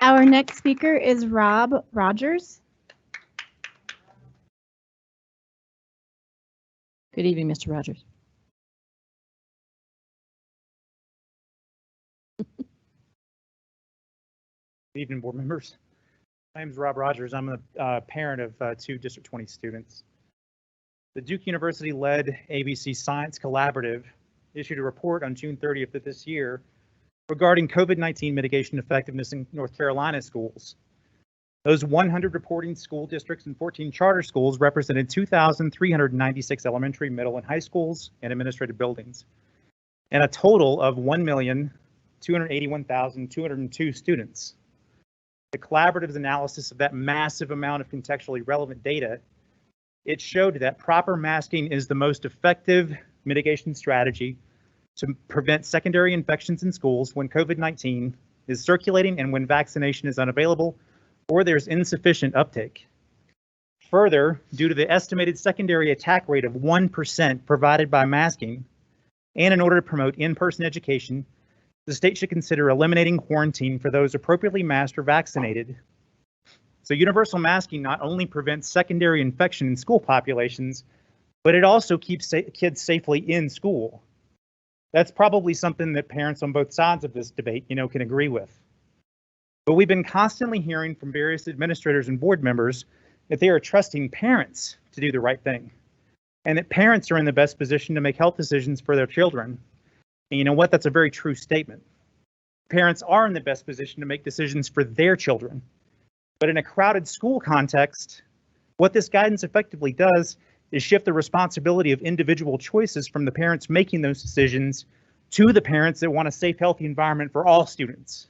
Our next speaker is Rob Rogers. Good evening, Mr. Rogers. Good evening, board members. My name is Rob Rogers. I'm a parent of 2 District 20 students. The Duke University-led ABC Science Collaborative issued a report on June 30th of this year regarding COVID-19 mitigation effectiveness in North Carolina schools. Those 100 reporting school districts and 14 charter schools represented 2,396 elementary, middle, and high schools and administrative buildings, and a total of 1,281,202 students. The collaborative's analysis of that massive amount of contextually relevant data, it showed that proper masking is the most effective mitigation strategy to prevent secondary infections in schools when COVID-19 is circulating and when vaccination is unavailable or there's insufficient uptake. Further, due to the estimated secondary attack rate of 1% provided by masking, and in order to promote in-person education, the state should consider eliminating quarantine for those appropriately masked or vaccinated. So universal masking not only prevents secondary infection in school populations, but it also keeps kids safely in school. That's probably something that parents on both sides of this debate, can agree with. But we've been constantly hearing from various administrators and board members that they are trusting parents to do the right thing, and that parents are in the best position to make health decisions for their children. And you know what? That's a very true statement. Parents are in the best position to make decisions for their children. But in a crowded school context, what this guidance effectively does is shift the responsibility of individual choices from the parents making those decisions to the parents that want a safe, healthy environment for all students.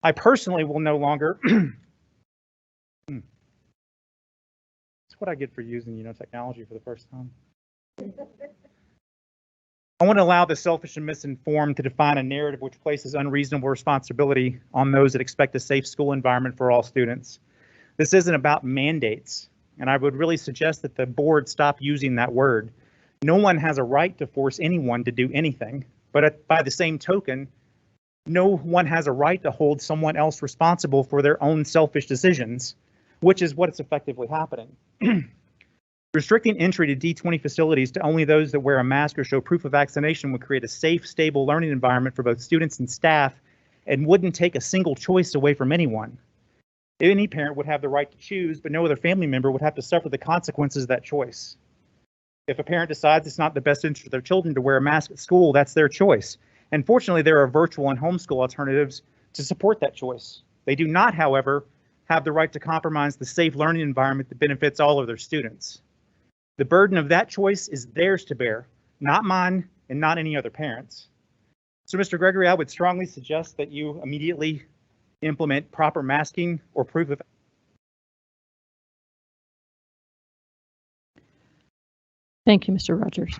I personally will no longer, that's what I get for using, technology for the first time. I want to allow the selfish and misinformed to define a narrative which places unreasonable responsibility on those that expect a safe school environment for all students. This isn't about mandates, and I would really suggest that the board stop using that word. No one has a right to force anyone to do anything, but by the same token, no one has a right to hold someone else responsible for their own selfish decisions, which is what is effectively happening. Restricting entry to D20 facilities to only those that wear a mask or show proof of vaccination would create a safe, stable learning environment for both students and staff and wouldn't take a single choice away from anyone. Any parent would have the right to choose, but no other family member would have to suffer the consequences of that choice. If a parent decides it's not the best interest of their children to wear a mask at school, that's their choice. And fortunately, there are virtual and homeschool alternatives to support that choice. They do not, however, have the right to compromise the safe learning environment that benefits all of their students. The burden of that choice is theirs to bear, not mine and not any other parents. So, Mr. Gregory, I would strongly suggest that you immediately implement proper masking or proof of. Thank you, Mr. Rogers.